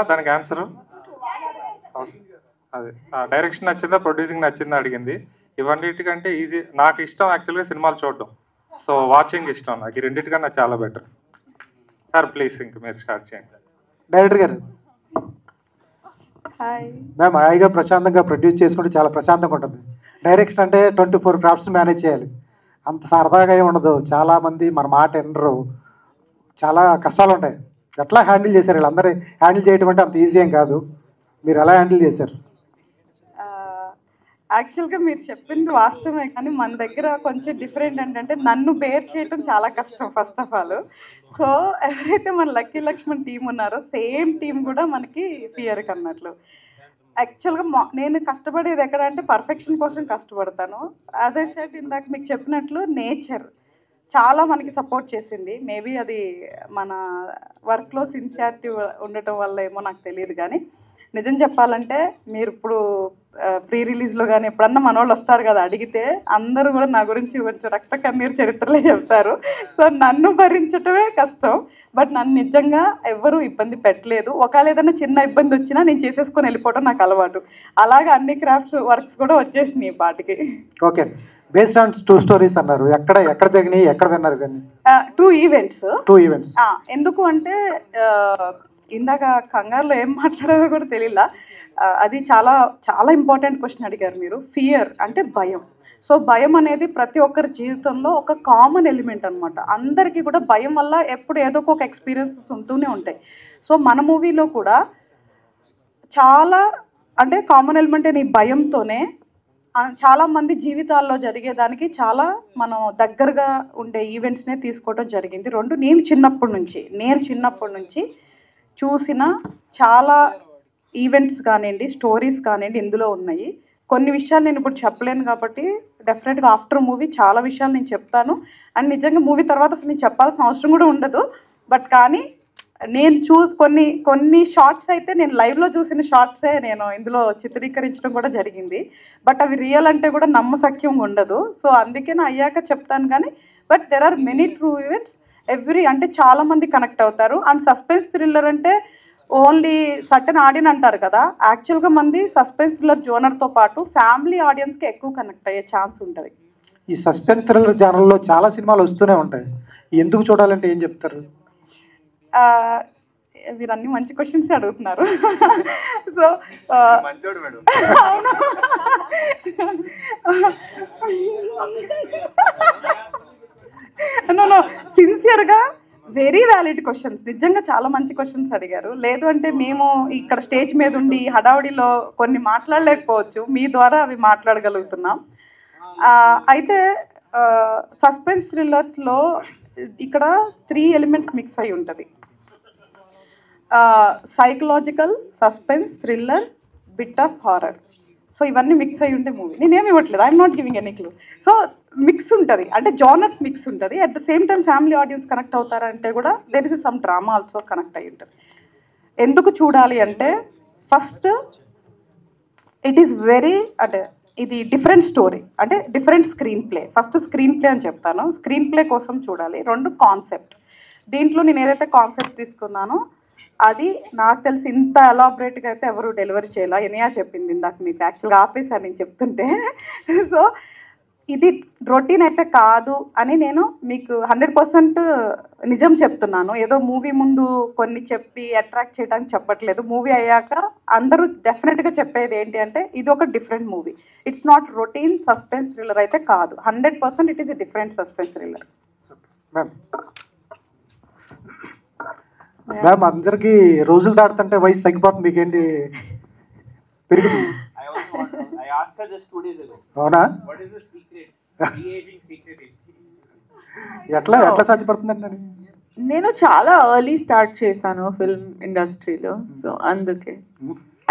కదా దానికి ఆన్సర్? అదే డైరెక్షన్ నచ్చిందా ప్రొడ్యూసింగ్ నచ్చిందా అడిగింది. ఇవన్నిటికంటే ఈజీ నాకు ఇష్టం యాక్చువల్గా సినిమాలు చూడడం. సో వాచింగ్ ఇష్టం నాకు. ఈ రెండింటికన్నా చాలా బెటర్. సార్ ప్లీజ్ ఇంక మీరు స్టార్ట్ చేయండి. డైరెక్టర్ గారు మ్యామ్ హాయిగా ప్రశాంతంగా ప్రొడ్యూస్ చేసుకుంటే చాలా ప్రశాంతంగా ఉంటుంది. డైరెక్షన్ అంటే 24 క్రాఫ్ట్స్ మేనేజ్ చేయాలి. అంత సరదాగా ఏమి ఉండదు. చాలామంది మన మాట వినరు, చాలా కష్టాలు ఉంటాయి. ఎట్లా హ్యాండిల్ చేశారు? వీళ్ళందరూ హ్యాండిల్ చేయడం అంటే అంత ఈజీ ఏం కాదు. మీరు ఎలా హ్యాండిల్ చేశారు? యాక్చువల్గా మీరు చెప్పింది వాస్తవమే, కానీ మన దగ్గర కొంచెం డిఫరెంట్ ఏంటంటే నన్ను బేర్ చేయడం చాలా కష్టం ఫస్ట్ ఆఫ్ ఆల్. సో ఎవరైతే మన లక్కీ లక్ష్మణ్ టీం ఉన్నారో సేమ్ టీం కూడా మనకి ఫియర్కి అన్నట్లు. యాక్చువల్గా నేను కష్టపడేది ఎక్కడ అంటే పర్ఫెక్షన్ కోసం కష్టపడతాను. యాజ్ ఐ సెడ్ ఇందాక మీకు చెప్పినట్లు నేచర్ చాలా మనకి సపోర్ట్ చేసింది. మేబీ అది మన వర్క్లో సిన్సియారిటీ ఉండటం వల్ల ఏమో నాకు తెలియదు, కానీ నిజం చెప్పాలంటే మీరు ఇప్పుడు ప్రీ రిలీజ్లో కానీ ఎప్పుడన్నా మన వాళ్ళు వస్తారు కదా అడిగితే అందరూ కూడా నా గురించి కొంచెం రక్త కన్నీరు చరిత్రలే చెప్తారు. సో నన్ను భరించటమే కష్టం, బట్ నన్ను నిజంగా ఎవ్వరూ ఇబ్బంది పెట్టలేదు. ఒకవేళ ఏదైనా చిన్న ఇబ్బంది వచ్చినా నేను చేసేసుకొని వెళ్ళిపోవడం నాకు అలవాటు. అలాగే అన్ని క్రాఫ్ట్స్ వర్క్స్ కూడా వచ్చేసినాయి పాటికి. ఓకే, బేస్డ్ ఆన్ 2 స్టోరీస్ అన్నారు. ఎక్కడ జరిగినాయి, ఎక్కడ విన్నారు? కానీ 2 ఈవెంట్స్. ఎందుకు అంటే ఇందాక కంగారులో ఏం మాట్లాడారో కూడా తెలియలా. అది చాలా చాలా ఇంపార్టెంట్ క్వశ్చన్ అడిగారు మీరు. ఫియర్ అంటే భయం. సో భయం అనేది ప్రతి ఒక్కరి జీవితంలో ఒక కామన్ ఎలిమెంట్ అనమాట. అందరికీ కూడా భయం వల్ల ఎప్పుడు ఏదో ఒక ఎక్స్పీరియన్సెస్ ఉంటూనే ఉంటాయి. సో మన మూవీలో కూడా చాలా అంటే కామన్ ఎలిమెంట్ అయిన ఈ భయంతోనే చాలామంది జీవితాల్లో జరిగేదానికి చాలా మనం దగ్గరగా ఉండే ఈవెంట్స్నే తీసుకోవడం జరిగింది. 2 నేను చిన్నప్పటి నుంచి చూసిన చాలా ఈవెంట్స్ కానివ్వండి, స్టోరీస్ కానివ్వండి ఇందులో ఉన్నాయి. కొన్ని విషయాలు నేను ఇప్పుడు చెప్పలేను కాబట్టి డెఫినెట్గా ఆఫ్టర్ మూవీ చాలా విషయాలు నేను చెప్తాను. అండ్ నిజంగా మూవీ తర్వాత అసలు నేను చెప్పాల్సిన అవసరం కూడా ఉండదు. బట్ కానీ నేను కొన్ని షార్ట్స్ అయితే నేను లైవ్లో చూసిన షార్ట్సే నేను ఇందులో చిత్రీకరించడం కూడా జరిగింది. బట్ అవి రియల్ అంటే కూడా నమ్మశక్యం ఉండదు. సో అందుకే నా అయ్యాక చెప్తాను. కానీ but there are many true events అంటే చాలా మంది కనెక్ట్ అవుతారు. అండ్ సస్పెన్స్ థ్రిల్లర్ అంటే ఓన్లీ సర్టెన్ ఆడియన్స్ అంటారు కదా, యాక్చువల్గా మంది సస్పెన్స్ థ్రిల్లర్ జోనర్తో పాటు ఫ్యామిలీ ఆడియన్స్కి ఎక్కువ కనెక్ట్ అయ్యే ఛాన్స్ ఉంటుంది. ఈ సస్పెన్స్ థ్రిల్లర్ జానర్లో చాలా సినిమాలు వస్తూనే ఉంటాయి. ఎందుకు చూడాలంటే ఏం చెప్తారు? మీరు అన్ని మంచి క్వశ్చన్స్ అడుగుతున్నారు. సో సిన్సియర్గా వెరీ వ్యాలిడ్ క్వశ్చన్స్, నిజంగా చాలా మంచి క్వశ్చన్స్ అడిగారు. లేదు అంటే మేము ఇక్కడ స్టేజ్ మీద ఉండి హడావుడిలో కొన్ని మాట్లాడలేకపోవచ్చు, మీ ద్వారా అవి మాట్లాడగలుగుతున్నాం. అయితే సస్పెన్స్ థ్రిల్లర్స్లో ఇక్కడ 3 ఎలిమెంట్స్ మిక్స్ అయి ఉంటుంది. Psychological, suspense, thriller, bit of horror. So ఇవన్నీ మిక్స్ అయి ఉంటే మూవీ. నేనేమి ఇవ్వట్లేదు, I'm not giving any clue. So mix ఉంటుంది, అంటే జానర్స్ మిక్స్ ఉంటుంది. At the same time family audience connect అవుతారంటే కూడా there is some drama also connect అయి ఉంటుంది. ఎందుకు చూడాలి అంటే ఫస్ట్ ఇట్ ఈస్ వెరీ అంటే ఇది డిఫరెంట్ స్టోరీ, అంటే different screen play. First screen play అని చెప్తాను. స్క్రీన్ ప్లే కోసం చూడాలి. 2 కాన్సెప్ట్. దీంట్లో నేను ఏదైతే కాన్సెప్ట్ తీసుకున్నానో అది నాకు తెలిసి ఇంత ఎలాబరేట్గా అయితే ఎవరు డెలివరీ చేయాల. ఎనియా చెప్పింది ఇందాక మీకు, యాక్చువల్గా ఆపేసాను నేను చెప్తుంటే. సో ఇది రొటీన్ అయితే కాదు అని నేను మీకు 100% నిజం చెప్తున్నాను. ఏదో మూవీ ముందు కొన్ని చెప్పి అట్రాక్ట్ చేయడానికి చెప్పట్లేదు. మూవీ అయ్యాక అందరూ డెఫినెట్గా చెప్పేది ఏంటి అంటే ఇది ఒక different movie. It's not routine suspense thriller అయితే కాదు. 100% it is a different suspense thriller. Ma'am అందరికి రోజులు దాటుతుంటే వయసు తగ్గిపోతుంది, మీకేంటి పెరుగుతుంది? అవునా? ఎట్లా సాధ్యపడుతుందండి? నేను చాలా ఎర్లీ స్టార్ట్ చేశాను ఫిల్మ్ ఇండస్ట్రీలో. సో అందుకే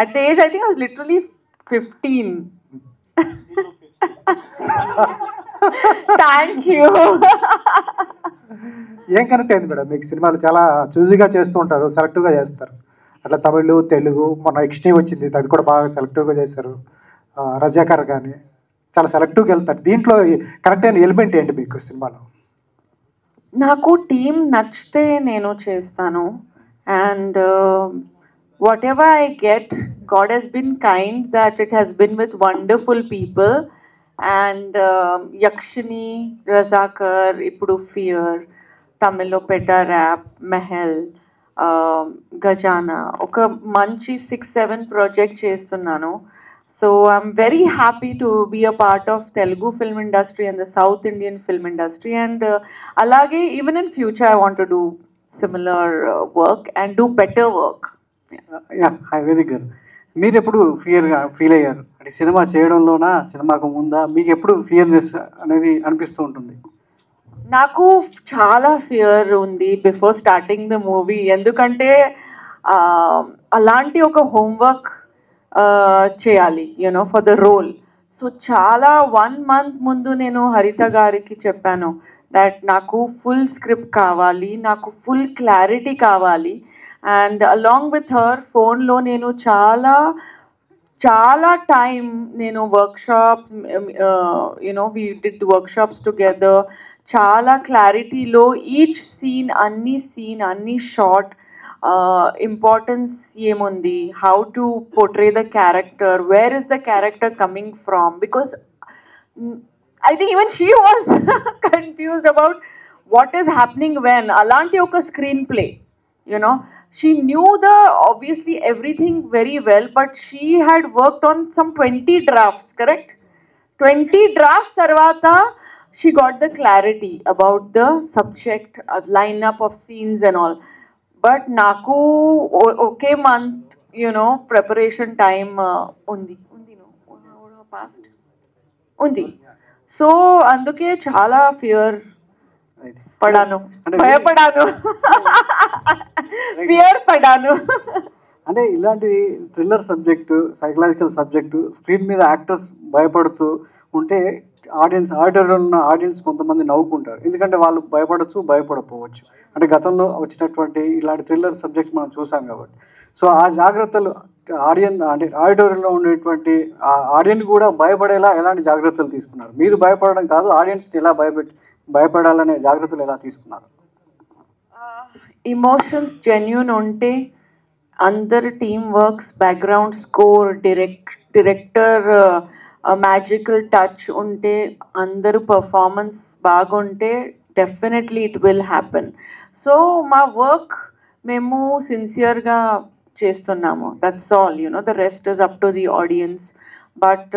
at the age I think I was literally 15. Thank you. ఏం కనెక్ట్ అయింది మేడం మీకు? సినిమాలు చాలా చూజీగా చేస్తూ ఉంటారు, సెలెక్టివ్గా చేస్తారు. అట్లా తమిళ్, తెలుగు, మొన్న ఎక్స్ట్రీమ్ వచ్చింది, అది కూడా బాగా సెలెక్టివ్గా చేశారు. రజాకర్ కానీ చాలా సెలెక్టివ్గా వెళ్తారు. దీంట్లో కరెక్ట్ అయిన ఎలిమెంట్ ఏంటి మీకు సినిమాలో? నాకు టీం నచ్చితే నేను చేస్తాను. And whatever I get, God has been kind that it has been with wonderful people. And Yakshini, Razakar, Ipudu Fear, Tamilo Peta Rap, Mahal, Gajana, oka manchi 6-7 project చేస్తున్నాను. So I'm very happy to be a part of Telugu film industry and the South Indian film industry. And alage even in future I want to do similar work and do better work. Yeah hi very good. మీరు ఎప్పుడు ఫియర్గా feel అయ్యారు అంటే cinema చేయడంలోనా సినిమాకు ముందా మీకు ఎప్పుడు fearness అనేది అనిపిస్తూ ఉంటుంది? నాకు చాలా ఫియర్ ఉంది బిఫోర్ స్టార్టింగ్ ద మూవీ. ఎందుకంటే అలాంటి ఒక హోంవర్క్ చేయాలి you know for the role. So చాలా 1 month ముందు నేను హరిత గారికి చెప్పాను దట్ నాకు ఫుల్ స్క్రిప్ట్ కావాలి, నాకు ఫుల్ క్లారిటీ కావాలి. అండ్ అలాంగ్ విత్ హర్ ఫోన్లో నేను చాలా టైం నేను workshops you know we did workshops together. చాలా క్లారిటీలో ఈచ్ సీన్ అన్ని షార్ట్ ఇంపార్టెన్స్ ఏముంది, how to portray the character, where is the character coming from, because I think even she was confused about what is happening when. Alanti oka screenplay, you know. She knew obviously everything very well, but she had worked on some 20 drafts, correct? 20 drafts tarvata she got the clarity about the subject, lineup of scenes and all. But naku okay month, you know, preparation time undi no past undi. So అందుకే చాలా fear పడాను, భయపడాను, fear పడాను. అంటే ఇలాంటి thriller subject, psychological subject screen మీద actors భయపడుతూ ఉంటే ఆడిటర్లో ఉన్న audience కొంతమంది నవ్వుకుంటారు. ఎందుకంటే వాళ్ళు భయపడకపోవచ్చు. అంటే గతంలో వచ్చినటువంటి ఇలాంటి థ్రిల్లర్ సబ్జెక్ట్ మనం చూసాం కాబట్టి. సో ఆ జాగ్రత్తలు ఆడిటోరియంలో ఉండేటువంటి ఆడియన్స్ కూడా భయపడేలా ఎలాంటి జాగ్రత్తలు తీసుకున్నారు? మీరు భయపడడం కాదు, ఆడియన్స్ ఎలా భయపడాలనే జాగ్రత్తలు ఎలా తీసుకున్నారు? ఇమోషన్స్ జెన్యూన్ ఉంటే అందరు team works, background score, director magical touch ఉంటే, అందరూ పర్ఫార్మెన్స్ బాగుంటే definitely it will happen. So మా వర్క్ మేము సిన్సియర్గా చేస్తున్నాము. That's all, you know, the rest is up to the audience. But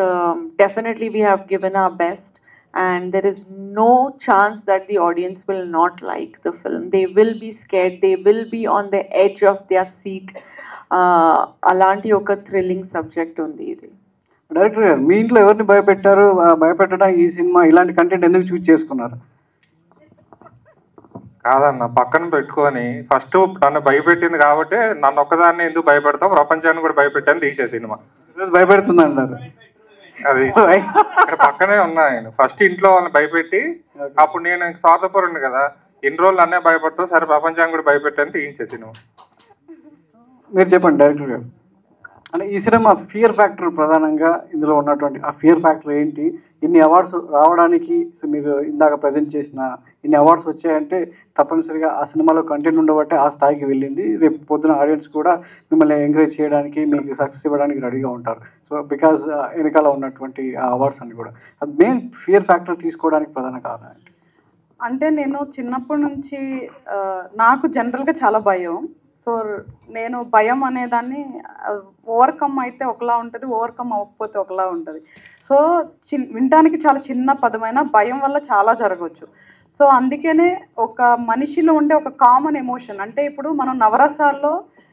definitely we have given our best and there is no chance that the audience will not like the film. They will be scared, they will be on the edge of their seat. Alanti oka thrilling subject undi idi. Director గారు, మీ ఇంట్లో ఎవరిని భయపెట్టారు? భయపెట్టడానికి ఈ cinema ఇలాంటి content ఎందుకు చూస్ చేసుకున్నారు? కాదన్న, పక్కన పెట్టుకొని ఫస్ట్ నన్ను భయపెట్టింది కాబట్టి నన్ను ఒక్కదాన్ని ఎందుకు భయపెడతాం, ప్రపంచాన్ని కూడా భయపెట్టాను తీసే సినిమా. భయపెడుతుంది అన్నారు. అది ఇక్కడ పక్కనే ఉన్నా నేను. ఫస్ట్ ఇంట్లో వాళ్ళని భయపెట్టి, అప్పుడు నేను స్వార్థపరుణ్ణి కదా, ఎన్ని రోజులు అన్నే భయపడతావు, సరే ప్రపంచాన్ని కూడా భయపెట్టాను తీయించే సినిమా. మీరు చెప్పండి డైరెక్టర్ గారు. అంటే ఈ సినిమా ఫియర్ ఫ్యాక్టర్ ప్రధానంగా ఇందులో ఉన్నటువంటి ఆ ఫియర్ ఫ్యాక్టర్ ఏంటి? ఇన్ని అవార్డ్స్ రావడానికి మీరు ఇందాక ప్రజెంట్ చేసిన ఇన్ని అవార్డ్స్ వచ్చాయంటే తప్పనిసరిగా ఆ సినిమాలో కంటెంట్ ఉండబట్టే ఆ స్థాయికి వెళ్ళింది. రేపు పొద్దున ఆడియన్స్ కూడా మిమ్మల్ని ఎంకరేజ్ చేయడానికి, మీకు సక్సెస్ ఇవ్వడానికి రెడీగా ఉంటారు. సో బికాజ్ వెనకాల ఉన్నటువంటి ఆ అవార్డ్స్ అన్ని కూడా అది మెయిన్ ఫియర్ ఫ్యాక్టర్ తీసుకోవడానికి ప్రధాన కారణం ఏంటి? అంటే నేను చిన్నప్పటి నుంచి నాకు జనరల్గా చాలా భయం. సో నేను భయం అనేదాన్ని ఓవర్కమ్ అయితే ఒకలా ఉంటుంది, ఓవర్కమ్ అవ్వకపోతే ఒకలా ఉంటుంది. సో వినడానికి చాలా చిన్న పదమైన భయం వల్ల చాలా జరగవచ్చు. సో అందుకనే ఒక మనిషిలో ఉండే ఒక కామన్ ఎమోషన్, అంటే ఇప్పుడు మనం నవరసాల్లో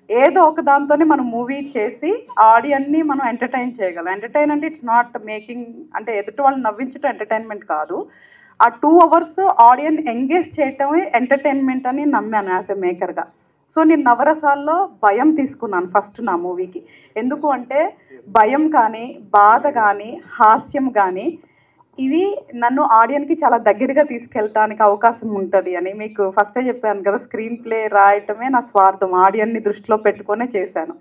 ఏదో ఒక దాంతోనే మనం మూవీ చేసి ఆడియన్ని మనం ఎంటర్టైన్ చేయగలం. ఎంటర్టైన్ అంటే ఇట్స్ నాట్ మేకింగ్, అంటే ఎదుటి వాళ్ళు నవ్వించడం ఎంటర్టైన్మెంట్ కాదు. ఆ 2 hours ఆడియన్ ఎంగేజ్ చేయటమే ఎంటర్టైన్మెంట్ అని నమ్మాను యాజ్ ఎ మేకర్గా. సో నేను నవరసాల్లో భయం తీసుకున్నాను ఫస్ట్ నా మూవీకి. ఎందుకు అంటే భయం కానీ, బాధ కానీ, హాస్యం కానీ ఇవి నన్ను ఆడియన్కి చాలా దగ్గరగా తీసుకెళ్ళటానికి అవకాశం ఉంటుంది అని మీకు ఫస్టే చెప్పాను కదా. స్క్రీన్ ప్లే రాయటమే నా స్వార్థం, ఆడియన్ని దృష్టిలో పెట్టుకునే చేశాను.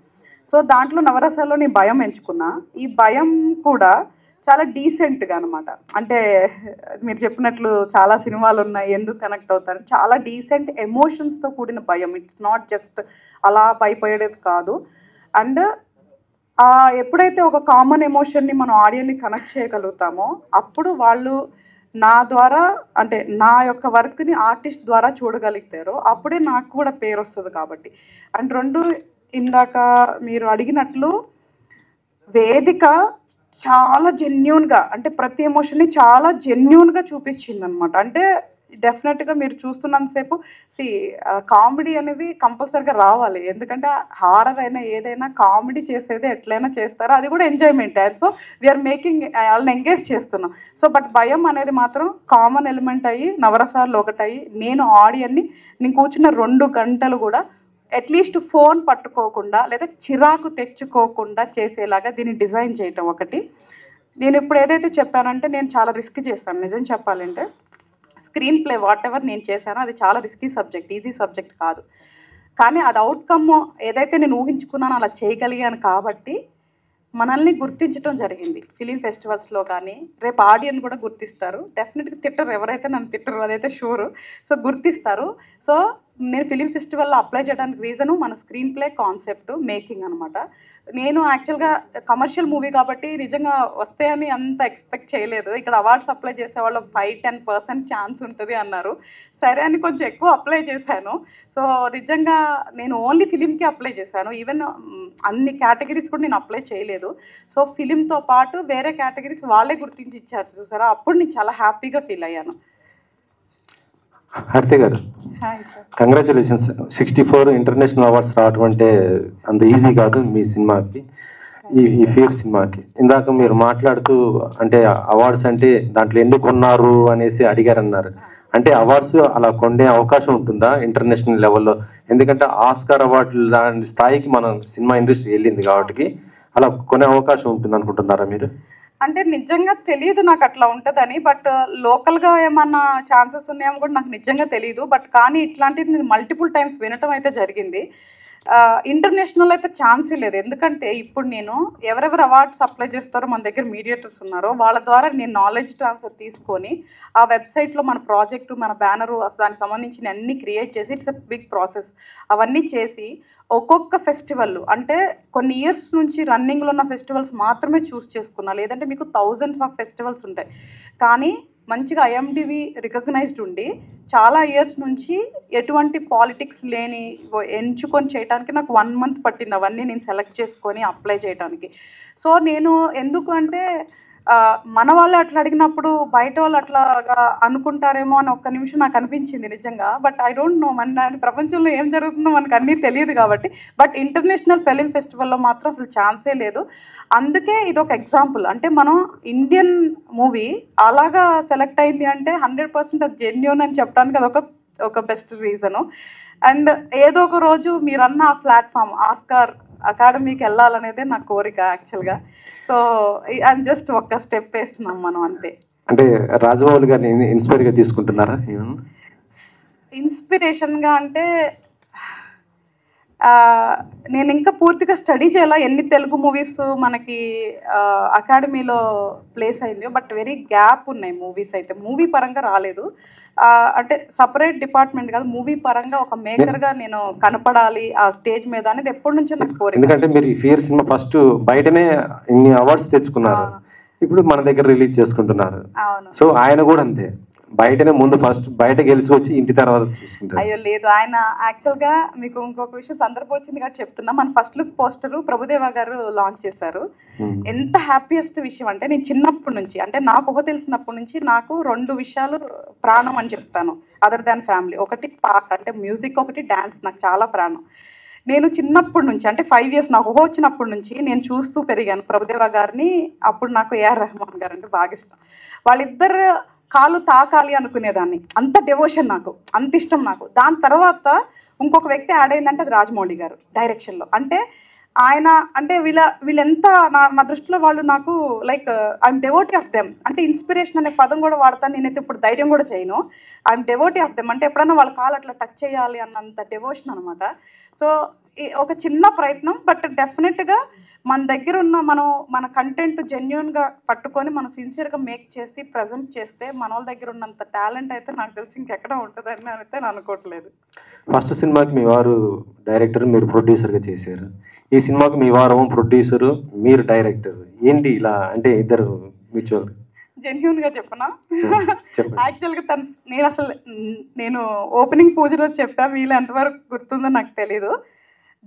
సో దాంట్లో నవరసాల్లో నేను భయం ఎంచుకున్నా. ఈ భయం కూడా చాలా డీసెంట్గా అనమాట. అంటే మీరు చెప్పినట్లు చాలా సినిమాలు ఉన్నాయి, ఎందుకు కనెక్ట్ అవుతారు, చాలా డీసెంట్ ఎమోషన్స్తో కూడిన భయం. ఇట్స్ నాట్ జస్ట్ అలా భయపడేది కాదు. అండ్ ఎప్పుడైతే ఒక కామన్ ఎమోషన్ని మనం ఆడియన్ని కనెక్ట్ చేయగలుగుతామో అప్పుడు వాళ్ళు నా ద్వారా అంటే నా యొక్క వర్క్ని ఆర్టిస్ట్ ద్వారా చూడగలుగుతారో అప్పుడే నాకు కూడా పేరు వస్తుంది కాబట్టి. అండ్ రెండు, ఇందాక మీరు అడిగినట్లు వేదిక చాలా జెన్యూన్గా అంటే ప్రతి ఎమోషన్ని చాలా జెన్యూన్గా చూపించింది అనమాట. అంటే డెఫినెట్గా మీరు చూస్తున్నంతసేపు కామెడీ అనేది కంపల్సరీగా రావాలి, ఎందుకంటే హారర్ అయినా ఏదైనా కామెడీ చేసేది ఎట్లయినా చేస్తారో అది కూడా ఎంజాయ్మెంట్. సో వీఆర్ మేకింగ్ వాళ్ళని ఎంగేజ్ చేస్తున్నాం. సో బట్ భయం అనేది మాత్రం కామన్ ఎలిమెంట్ అయ్యి నవరసాలు ఒకటయ్యి నేను ఆడియన్ని నేను కూర్చున్న 2 గంటలు కూడా అట్లీస్ట్ ఫోన్ పట్టుకోకుండా లేదా చిరాకు తెచ్చుకోకుండా చేసేలాగా దీన్ని డిజైన్ చేయటం ఒకటి. నేను ఇప్పుడు ఏదైతే చెప్పానంటే నేను చాలా రిస్క్ చేశాను నిజం చెప్పాలంటే. స్క్రీన్ ప్లే వాట్ ఎవర్ నేను చేశానో అది చాలా రిస్కీ సబ్జెక్ట్, ఈజీ సబ్జెక్ట్ కాదు. కానీ అది అవుట్కమ్ ఏదైతే నేను ఊహించుకున్నానో అలా చేయగలిగాను కాబట్టి మనల్ని గుర్తించడం జరిగింది ఫిలిం ఫెస్టివల్స్లో. కానీ రేపు ఆడియన్స్ కూడా గుర్తిస్తారు, డెఫినెట్గా తిట్టరు, ఎవరైతే నన్ను తిట్టరు అదైతే షూరు. సో గుర్తిస్తారు. సో నేను ఫిలిం ఫెస్టివల్లో అప్లై చేయడానికి రీజను మన స్క్రీన్ ప్లే కాన్సెప్ట్ మేకింగ్ అనమాట. నేను యాక్చువల్గా కమర్షియల్ మూవీ కాబట్టి నిజంగా వస్తాయని అంత ఎక్స్పెక్ట్ చేయలేదు. ఇక్కడ అవార్డ్స్ అప్లై చేసే వాళ్ళు 5-10% ఛాన్స్ ఉంటుంది అన్నారు. సరే అని కొంచెం ఎక్కువ అప్లై చేశాను. సో నిజంగా నేను ఓన్లీ ఫిలింకి అప్లై చేశాను, ఈవెన్ అన్ని కేటగిరీస్ కూడా నేను అప్లై చేయలేదు. సో ఫిలింతో పాటు వేరే కేటగిరీస్ వాళ్ళే గుర్తించి ఇచ్చారు చూసారా, అప్పుడు నేను చాలా హ్యాపీగా ఫీల్ అయ్యాను. హారిత గారు, కంగ్రాచులేషన్స్. 64 ఇంటర్నేషనల్ అవార్డ్స్ రావడం అంటే అంత ఈజీ కాదు మీ సినిమాకి, ఈ ఫియర్ సినిమాకి. ఇందాక మీరు మాట్లాడుతూ అంటే అవార్డ్స్ అంటే దాంట్లో ఎందుకు ఉన్నారు అనేసి అడిగారన్నారు. అంటే అవార్డ్స్ అలా కొండే అవకాశం ఉంటుందా ఇంటర్నేషనల్ లెవెల్లో? ఎందుకంటే ఆస్కార్ అవార్డులు లాంటి స్థాయికి మనం సినిమా ఇండస్ట్రీ వెళ్ళింది కాబట్టి అలా కొనే అవకాశం ఉంటుంది అనుకుంటున్నారా మీరు? అంటే నిజంగా తెలియదు నాకు అట్లా ఉంటుందని, బట్ లోకల్గా ఏమన్నా ఛాన్సెస్ ఉన్నాయేమో కూడా నాకు నిజంగా తెలియదు. బట్ కానీ ఇట్లాంటిది నేను మల్టిపుల్ టైమ్స్ వినటం అయితే జరిగింది. ఇంటర్నేషనల్ అయితే ఛాన్సే లేదు, ఎందుకంటే ఇప్పుడు నేను ఎవరెవరు అవార్డ్స్ అప్లై చేస్తారో మన దగ్గర మీడియేటర్స్ ఉన్నారో వాళ్ళ ద్వారా నేను నాలెడ్జ్ ట్రాన్స్ఫర్ తీసుకొని ఆ వెబ్సైట్లో మన ప్రాజెక్టు మన బ్యానరు దానికి సంబంధించిన అన్ని క్రియేట్ చేసి ఇట్స్ ఎ బిగ్ ప్రాసెస్. అవన్నీ చేసి ఒక్కొక్క ఫెస్టివల్ అంటే కొన్ని ఇయర్స్ నుంచి రన్నింగ్లో ఉన్న ఫెస్టివల్స్ మాత్రమే చూస్ చేసుకున్నా, లేదంటే మీకు థౌజండ్స్ ఆఫ్ ఫెస్టివల్స్ ఉంటాయి. కానీ మంచిగా ఐఎండిబి రికగ్నైజ్డ్ ఉండి చాలా ఇయర్స్ నుంచి ఎటువంటి పాలిటిక్స్ లేని ఎంచుకొని చేయడానికి నాకు 1 month పట్టింది అవన్నీ నేను సెలెక్ట్ చేసుకొని అప్లై చేయడానికి. సో నేను ఎందుకు అంటే మన వాళ్ళు అట్లా అడిగినప్పుడు బయట వాళ్ళు అట్లాగా అనుకుంటారేమో అని ఒక్క నిమిషం నాకు అనిపించింది నిజంగా. బట్ ఐ డోంట్ నో, మన ప్రపంచంలో ఏం జరుగుతుందో మనకు అన్నీ తెలియదు కాబట్టి. బట్ ఇంటర్నేషనల్ ఫిలిం ఫెస్టివల్లో మాత్రం అసలు ఛాన్సే లేదు. అందుకే ఇది ఒక ఎగ్జాంపుల్. అంటే మనం ఇండియన్ మూవీ అలాగా సెలెక్ట్ అయింది అంటే 100% అది జెన్యూన్ అని చెప్పడానికి అదొక ఒక బెస్ట్ రీజను. అండ్ ఏదో ఒక రోజు మీరన్న ఆ ప్లాట్ఫామ్ ఆస్కార్ అకాడమీకి వెళ్ళాలనేదే నా కోరిక యాక్చువల్గా. సో అది జస్ట్ ఒక్క స్టెప్ వేస్తున్నాం మనం అంతే. అంటే రాజమౌళి గారిని ఇన్స్పైర్గా తీసుకుంటున్నారా? ఇన్స్పిరేషన్గా అంటే నేను ఇంకా పూర్తిగా స్టడీ చేయాల ఎన్ని తెలుగు మూవీస్ మనకి అకాడమీలో ప్లేస్ అయిందో. బట్ వెరీ గ్యాప్ ఉన్నాయి మూవీస్ అయితే, మూవీ పరంగా రాలేదు. అంటే సపరేట్ డిపార్ట్మెంట్ కాదు, మూవీ పరంగా ఒక మేకర్గా నేను కనపడాలి ఆ స్టేజ్ మీద అనేది ఎప్పటి నుంచో నాకు కోరిక. ఎందుకంటే మీరు ఈ ఫియర్ సినిమా ఫస్ట్ బయటనే ఇన్ని అవార్డ్స్ తెచ్చుకున్నారు, ఇప్పుడు మన దగ్గర రిలీజ్ చేసుకుంటున్నారు. సో ఆయన కూడా అంతే, బయటనే ముందు ఫస్ట్ బయట గెలిచి వచ్చి ఇంటి తర్వాత చూసుకుంటారు. అయ్యో లేదు, ఆయన యాక్చువల్గా మీకు ఇంకొక విషయం సందర్భం వచ్చింది కాబట్టి చెప్తున్నా. మన ఫస్ట్ లుక్ పోస్టర్ ప్రభుదేవా గారు లాంచ్ చేశారు. ఎంత హ్యాపీయెస్ట్ విషయం అంటే నేను చిన్నప్పటి నుంచి అంటే నాకు ఊహ తెలిసినప్పటి నుంచి నాకు 2 విషయాలు ప్రాణం అని చెప్తాను అదర్ దాన్ ఫ్యామిలీ. ఒకటి పాట అంటే మ్యూజిక్, ఒకటి డ్యాన్స్ నాకు చాలా ప్రాణం. నేను చిన్నప్పటి నుంచి అంటే 5 years నాకు ఊహ వచ్చినప్పటి నుంచి నేను చూస్తూ పెరిగాను ప్రభుదేవా గారిని. అప్పుడు నాకు ఏఆర్ రెహమాన్ గారు అంటే బాగా ఇష్టం. వాళ్ళిద్దరు కాలు తాకాలి అనుకునేదాన్ని, అంత డెవోషన్ నాకు, అంత ఇష్టం నాకు. దాని తర్వాత ఇంకొక వ్యక్తి యాడ్ అయిందంటే అది రాజమౌళి గారు డైరెక్షన్లో. అంటే ఆయన అంటే వీళ్ళెంత నా దృష్టిలో వాళ్ళు నాకు like I'm devotee of them. అంటే ఇన్స్పిరేషన్ అనే పదం కూడా వాడతాను నేనైతే, ఇప్పుడు ధైర్యం కూడా చేయను. ఐఎమ్ డెవోటీ ఆఫ్ దెమ్ అంటే ఎప్పుడైనా వాళ్ళ కాలు అట్లా టచ్ చేయాలి అన్నంత డెవోషన్ అనమాట. సో ఒక చిన్న ప్రయత్నం, బట్ డెఫినెట్గా మన దగ్గర ఉన్న మన కంటెంట్ జెన్యున్గా పట్టుకొని మనం సిన్సియర్గా మేక్ చేసి ప్రజెంట్ చేస్తే మన వాళ్ళ దగ్గర ఉన్నంత టాలెంట్ అయితే నాకు తెలిసి ఇంకెక్కడ ఉంటుందని అయితే నేను అనుకోవట్లేదు. ఫస్ట్ సినిమాకి మీ వారు డైరెక్టర్, మీరు ప్రొడ్యూసర్గా చేశారు. ఈ సినిమాకి మీ వారం ప్రొడ్యూసరు, మీరు డైరెక్టర్, ఏంటి ఇలా అంటే ఇద్దరు మ్యూచువల్? జెన్యూన్ గా చెప్పనా, చెప్పండి. యాక్చువల్ గా నేను ఓపెనింగ్ పూజలో చెప్పా, వీళ్ళు ఎంతవరకు గుర్తుందో నాకు తెలీదు.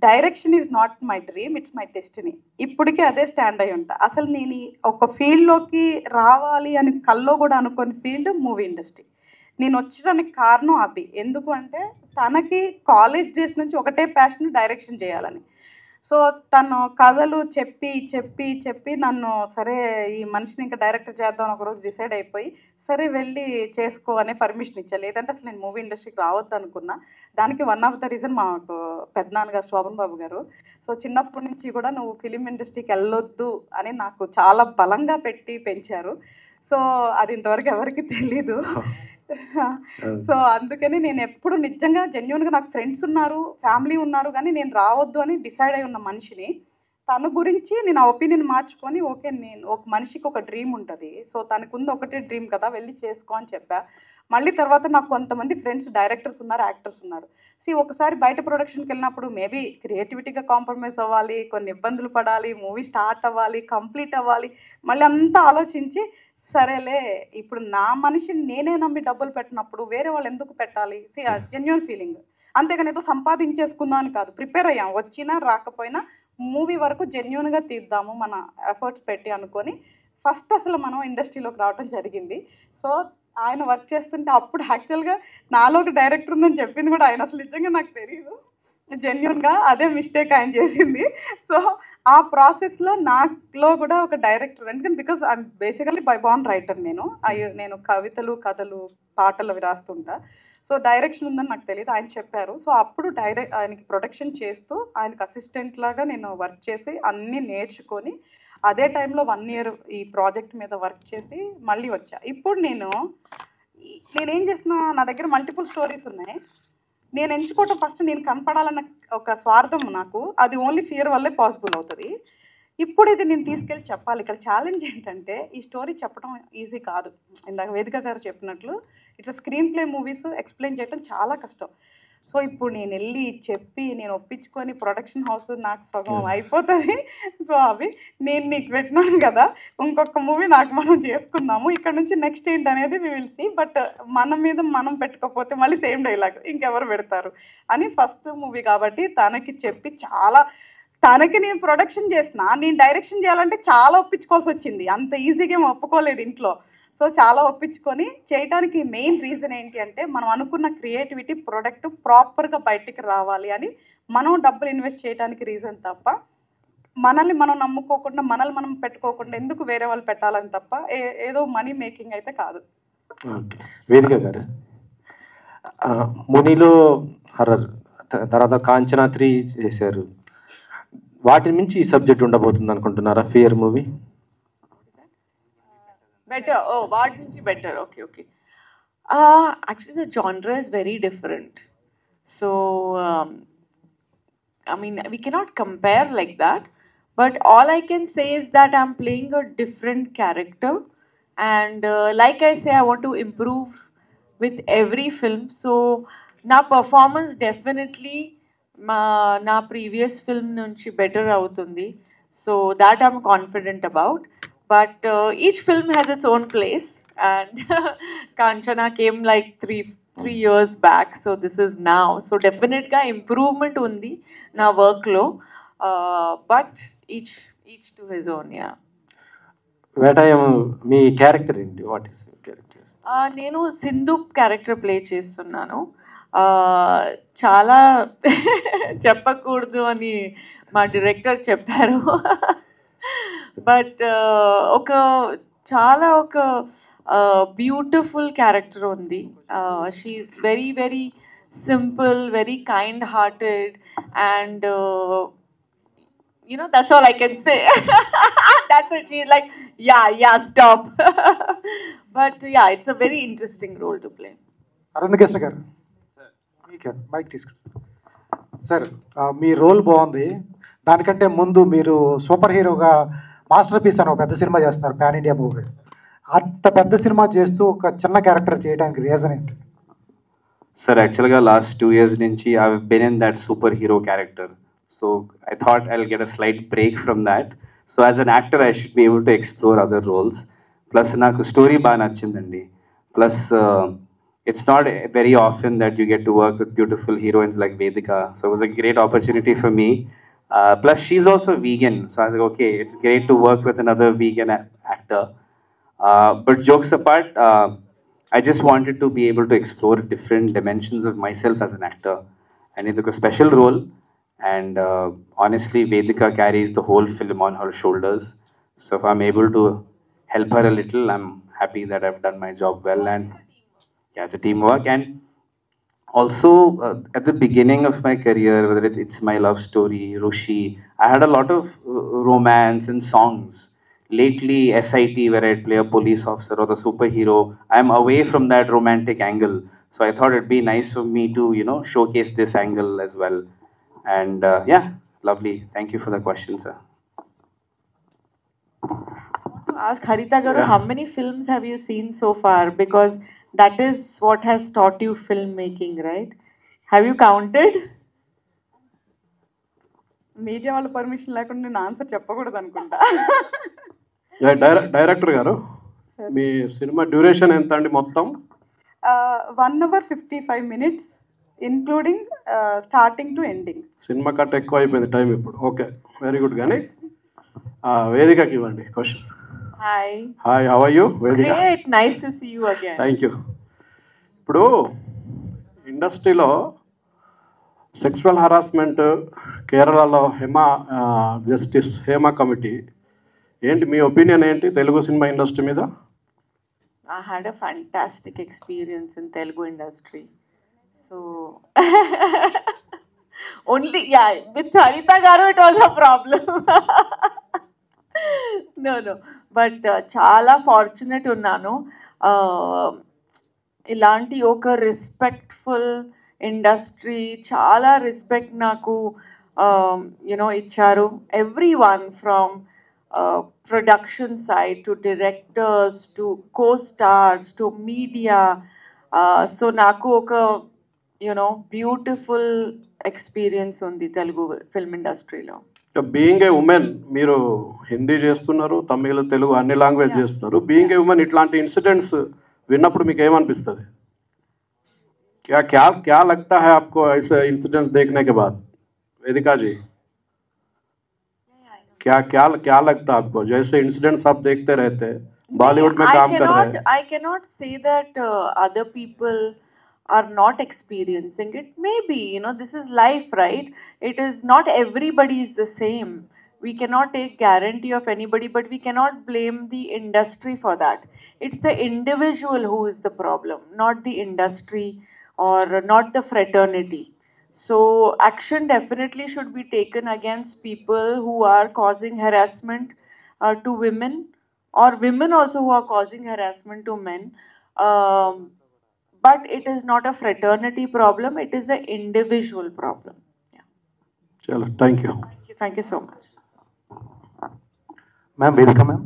Direction is not my dream, it's my destiny. ఇప్పటికీ అదే స్టాండ్ అయి ఉంటా. అసలు నేను ఒక ఫీల్డ్లోకి రావాలి అని కల్లో కూడా అనుకోని ఫీల్డ్ మూవీ ఇండస్ట్రీ. నేను వచ్చడానికి కారణం అది. ఎందుకు అంటే తనకి కాలేజ్ డేస్ నుంచి ఒకటే ప్యాషన్, డైరెక్షన్ చేయాలని. సో తను కథలు చెప్పి చెప్పి చెప్పి నన్ను సరే ఈ మనిషిని ఇంకా డైరెక్టర్ చేద్దాం ఒకరోజు డిసైడ్ అయిపోయి సరే వెళ్ళి చేసుకో అనే పర్మిషన్ ఇచ్చాను. లేదంటే అసలు నేను మూవీ ఇండస్ట్రీకి రావద్దు అనుకున్నా. దానికి వన్ ఆఫ్ ద రీజన్ మాకు పెద్దనాన్నగారు శోభన్ బాబు గారు. సో చిన్నప్పటి నుంచి కూడా నువ్వు ఫిలిం ఇండస్ట్రీకి వెళ్ళొద్దు అని నాకు చాలా బలంగా పెట్టి పెంచారు. సో అది ఇంతవరకు ఎవరికి తెలీదు. సో అందుకని నేను ఎప్పుడు నిజంగా జెన్యున్గా నాకు ఫ్రెండ్స్ ఉన్నారు, ఫ్యామిలీ ఉన్నారు, కానీ నేను రావద్దు అని డిసైడ్ అయి ఉన్న మనిషిని. తన గురించి నేను ఆ ఒపీనియన్ మార్చుకొని ఓకే నేను ఒక మనిషికి ఒక డ్రీమ్ ఉంటుంది, సో తనకు ఉంది ఒకటే డ్రీమ్ కదా వెళ్ళి చేసుకో అని చెప్పా. మళ్ళీ తర్వాత నాకు కొంతమంది ఫ్రెండ్స్ డైరెక్టర్స్ ఉన్నారు, యాక్టర్స్ ఉన్నారు. ఒకసారి బయట ప్రొడక్షన్కి వెళ్ళినప్పుడు మేబీ క్రియేటివిటీగా కాంప్రమైజ్ అవ్వాలి, కొన్ని ఇబ్బందులు పడాలి, మూవీ స్టార్ట్ అవ్వాలి, కంప్లీట్ అవ్వాలి, మళ్ళీ అంతా ఆలోచించి సరేలే ఇప్పుడు నా మనిషిని నేనే నమ్మి డబ్బులు పెట్టినప్పుడు వేరే వాళ్ళు ఎందుకు పెట్టాలి, జెన్యున్ ఫీలింగ్. అంతేగాని ఏదో సంపాదించేసుకుందాం అని కాదు, ప్రిపేర్ అయ్యాం, వచ్చినా రాకపోయినా మూవీ వరకు జెన్యున్గా తీద్దాము మన ఎఫర్ట్స్ పెట్టి అనుకొని ఫస్ట్ అసలు మనం ఇండస్ట్రీలోకి రావడం జరిగింది. సో ఆయన వర్క్ చేస్తుంటే అప్పుడు యాక్చువల్గా నాలో ఒక డైరెక్టర్ ఉందని చెప్పింది కూడా ఆయన, అసలు నిజంగా నాకు తెలియదు, జెన్యున్గా అదే మిస్టేక్ ఆయన చేసింది. సో ఆ ప్రాసెస్లో నాలో కూడా ఒక డైరెక్టర్, ఎందుకంటే because I'm basically by born writer. నేను కవితలు, కథలు, పాటలు అవి రాస్తుంటా. సో డైరెక్షన్ ఉందని నాకు తెలియదు, ఆయన చెప్పారు. సో అప్పుడు ఆయనకి ప్రొడక్షన్ చేస్తూ ఆయనకి అసిస్టెంట్ లాగా నేను వర్క్ చేసి అన్నీ నేర్చుకొని అదే టైంలో 1 year ఈ ప్రాజెక్ట్ మీద వర్క్ చేసి మళ్ళీ వచ్చా. ఇప్పుడు నేనేం చేసిన, నా దగ్గర మల్టిపుల్ స్టోరీస్ ఉన్నాయి. నేను ఎంచుకోవటం ఫస్ట్ నేను కనపడాలన్న ఒక స్వార్థం నాకు, అది ఓన్లీ ఫియర్ వల్లే పాసిబుల్ అవుతుంది. ఇప్పుడు ఇది నేను తీసుకెళ్ళి చెప్పాలి. ఇక్కడ ఛాలెంజ్ ఏంటంటే ఈ స్టోరీ చెప్పడం ఈజీ కాదు. ఇందాక వేదిక గారు చెప్పినట్లు ఇట్లా స్క్రీన్ ప్లే మూవీస్ ఎక్స్ప్లెయిన్ చేయడం చాలా కష్టం. సో ఇప్పుడు నేను వెళ్ళి చెప్పి నేను ఒప్పించుకొని ప్రొడక్షన్ హౌస్ నాకు సగం అయిపోతుంది. సో అవి నేను నీకు పెట్టినాను కదా, ఇంకొక మూవీ నాకు మనం చేసుకున్నాము, ఇక్కడ నుంచి నెక్స్ట్ ఏంటి అనేది వి విల్ సీ. బట్ మన మీద మనం పెట్టుకోకపోతే మళ్ళీ సేమ్ డైలాగ్ ఇంకెవరు పెడతారు అని ఫస్ట్ మూవీ కాబట్టి తనకి చెప్పి చాలా, తనకి నేను ప్రొడక్షన్ చేసిన, నేను డైరెక్షన్ చేయాలంటే చాలా ఒప్పించుకోవాల్సి వచ్చింది. అంత ఈజీగా ఏం ఒప్పుకోలేదు ఇంట్లో. సో చాలా ఒప్పించుకొని చేయడానికి మెయిన్ రీజన్ ఏంటి అంటే మనం అనుకున్న క్రియేటివిటీ ప్రొడక్ట్ ప్రాపర్గా బయటికి రావాలి అని మనం డబ్బులు ఇన్వెస్ట్ చేయడానికి రీజన్ తప్ప, మనల్ని మనం నమ్ముకోకుండా మనల్ని మనం పెట్టుకోకుండా ఎందుకు వేరే వాళ్ళు పెట్టాలని తప్ప ఏదో మనీ మేకింగ్ అయితే కాదు. వేదిక గారు, మునిలో హర్రర్, తర్వాత కాంచనా 3 చేశారు, వాటి నుంచి ఈ సబ్జెక్ట్ ఉండబోతుంది అనుకుంటున్నారా? Fear movie better. Oh, what is better? Okay. Actually, the genre is very different. So, I mean, we cannot compare like that. But all I can say is that I'm playing a different character. And like I say, I want to improve with every film. So, na performance definitely na previous film nunchi better avutundi. So, that I'm confident about. But each film has its own place, and Kanchana came like three years back, so this is now. So definitely improvement undi na work lo, but each to his own. Yeah. వేటాయం మీ character ఏంటి? What is your character? నేను Sindhu character play చేస్తున్నాను. చాలా చెప్పకూడదు అని మా director చెప్పారు. బట్ ఒక బ్యూటిఫుల్ క్యారెక్టర్ ఉంది. She's very very simple, very kind hearted, and that's all I can say. That's what she's like, yeah, stop. But yeah, it's a very interesting role to play. Arun Krishna గారు, mic తీసుకుంటారు sir. మీ role బాగుంది. దానికంటే ముందు మీరు super హీరోగా master piece అని ఒక పెద్ద సినిమా చేస్తున్నారు, పాన్ ఇండియా మూవీ. అంత పెద్ద సినిమా చేస్తూ ఒక చిన్న క్యారెక్టర్ చేయడానికి రీజన్ ఏంటి సార్? యాక్చువల్గా లాస్ట్ 2 years నుంచి I been in that superhero character. So I thought I'll get a slight break from that. So as an actor, I should be able to explore other roles. Plus, నాకు story బాగా నచ్చిందండి. Plus, it's not very often that you get to work with beautiful heroines like Vedika. So it was a great opportunity for me. Plus, she's also vegan. So I was like, okay, it's great to work with another vegan actor. But jokes apart, I just wanted to be able to explore different dimensions of myself as an actor. And it took a special role. And honestly, Vedika carries the whole film on her shoulders. So if I'm able to help her a little, I'm happy that I've done my job well. And yeah, it's a teamwork. And also, at the beginning of my career, whether it's my love story, Rushi, I had a lot of romance and songs. Lately, SIT, where I play a police officer or the superhero, I'm away from that romantic angle. So I thought it'd be nice for me to, showcase this angle as well. And yeah, lovely. Thank you for the question, sir. To ask Harita Garu, how many films have you seen so far? Because that is what has taught you filmmaking, right? Have you counted? Media వాళ్ళ permission లేకుండా నేను answer చెప్పకూడదు అనుకుంటా. Director గారు, మీ cinema duration ఎంత అండి మొత్తం? 1 hour 55 minutes, including starting to ending. Cinema cut ఎక్కువ అయిపోయింది టైం ఇప్పుడు. Okay, very good. కానీ వేదికకి ఇవ్వండి question. Hi how are you Vedika? Great, nice to see you again. Thank you. ఇప్పుడు ఇండస్ట్రీలో సెక్సువల్ హరాస్మెంట్ కేరళలో జస్టిస్ హేమా కమిటీ, ఏంటి మీ ఒపీనియన్ ఏంటి తెలుగు సినిమా ఇండస్ట్రీ మీద? I had a fantastic experience in Telugu industry. So only, yeah, with Harita Garu it was a problem. No. But చాలా fortunate ఉన్నాను. ఇలాంటి ఒక రెస్పెక్ట్ఫుల్ ఇండస్ట్రీ, చాలా రెస్పెక్ట్ నాకు ఇచ్చారు. Every one from production side to directors to co-stars to media, so naku oka beautiful experience undi Telugu film industry lo. Being a women, మీరు హిందీ చేస్తున్నారు, తమిళ, తెలుగు అన్ని లాంగ్వేజ్ చేస్తున్నారు. బీయింగ్ ఏ ఉమెన్ ఇట్లాంటి incidents విన్నప్పుడు మీకు ఏమనిపిస్తుంది? क्या लगता है आपको ऐसे इंसिडेंट्स देखने के बाद? वेदिका जी, क्या लगता है आपको? जैसे इंसिडेंट्स आप देखते रहते हैं, बॉलीवुड में काम कर रहे हैं. I cannot say that other people are not experiencing it. Maybe, this is life, right? It is not everybody is the same. We cannot take guarantee of anybody, but we cannot blame the industry for that. It's the individual who is the problem, not the industry or not the fraternity. So action definitely should be taken against people who are causing harassment to women, or women also who are causing harassment to men. But it is not a fraternity problem, it is an individual problem. Yeah. Chalo, thank you. Thank you so much. Ma'am, Vedika ma'am,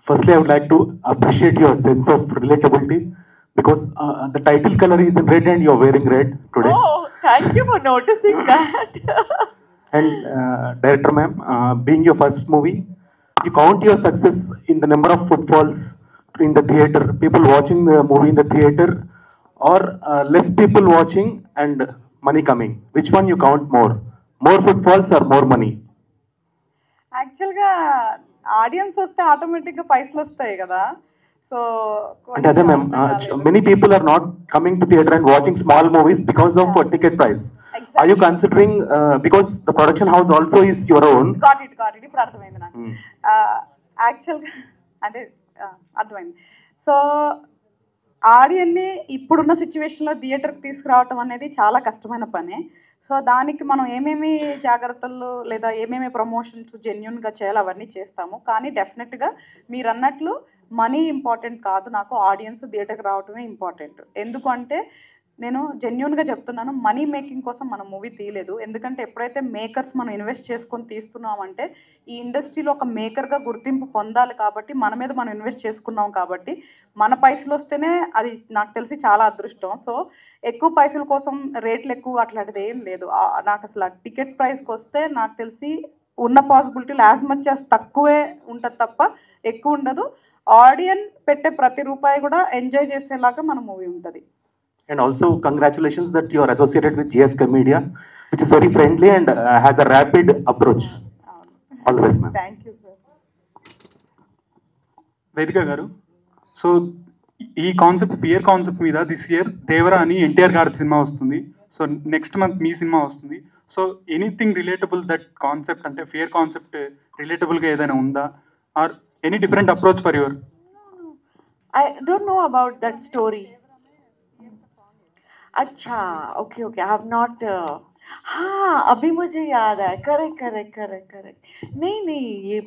firstly I would like to appreciate your sense of relatability, because the title color is in red and you are wearing red today. Oh, thank you for noticing that. And director ma'am, being your first movie, you count your success in the number of footfalls in the theater, people watching the movie in the theater, or less people watching and money coming? Which one you count more? More footfalls or more money? యాక్చువల్గా audience వస్తే ఆటోమేటిక్గా పైసలు వస్తాయి కదా. So అంటే అదే ma'am, many people are not coming to theater and watching small movies because of ticket price. Are you considering, because the production house also is your own? Got it. ఇప్పుడు అర్థమైంది నాకు. యాక్చువల్గా అంటే అర్థమైంది. సో ఆడియన్ని ఇప్పుడున్న సిచ్యువేషన్లో థియేటర్కి తీసుకురావటం అనేది చాలా కష్టమైన పనే. సో దానికి మనం ఏమేమి జాగ్రత్తలు లేదా ఏమేమి ప్రమోషన్స్ జెన్యున్గా చేయాలి అవన్నీ చేస్తాము. కానీ డెఫినెట్గా మీరు అన్నట్లు మనీ ఇంపార్టెంట్ కాదు, నాకు ఆడియన్స్ థియేటర్కి రావటమే ఇంపార్టెంట్. ఎందుకంటే నేను జెన్యున్గా చెప్తున్నాను, మనీ మేకింగ్ కోసం మనం మూవీ తీయలేదు. ఎందుకంటే ఎప్పుడైతే మేకర్స్ మనం ఇన్వెస్ట్ చేసుకొని తీస్తున్నామంటే ఈ ఇండస్ట్రీలో ఒక మేకర్గా గుర్తింపు పొందాలి కాబట్టి మన మీద మనం ఇన్వెస్ట్ చేసుకున్నాం కాబట్టి మన పైసలు వస్తేనే అది నాకు తెలిసి చాలా అదృష్టం. సో ఎక్కువ పైసల కోసం రేట్లు ఎక్కువ అట్లాంటిది ఏం లేదు. నాకు అసలు టికెట్ ప్రైస్కి వస్తే నాకు తెలిసి ఉన్న పాసిబిలిటీలు యాజ్ మచ్ యాజ్ తక్కువే ఉంటుంది తప్ప ఎక్కువ ఉండదు. ఆడియన్స్ పెట్టే ప్రతి రూపాయి కూడా ఎంజాయ్ చేసేలాగా మన మూవీ ఉంటుంది. And also congratulations that you are associated with GS Media, which is very friendly and has a rapid approach. All the best, ma'am. Thank you, sir. వేదిక గారు, సో ఈ కాన్సెప్ట్ పియర్ కాన్సెప్ట్ మీద this year Devara అని ఎన్టీఆర్ గారి cinema వస్తుంది. So next month మీ cinema వస్తుంది. So anything relatable that concept, అంటే fear concept రిలేటబుల్గా ఏదైనా ఉందా, or any different approach for your? I don't know about that story. अच्छा, okay okay, I have not, हाँ अभी मुझे याद है, करेक्ट. नहीं ये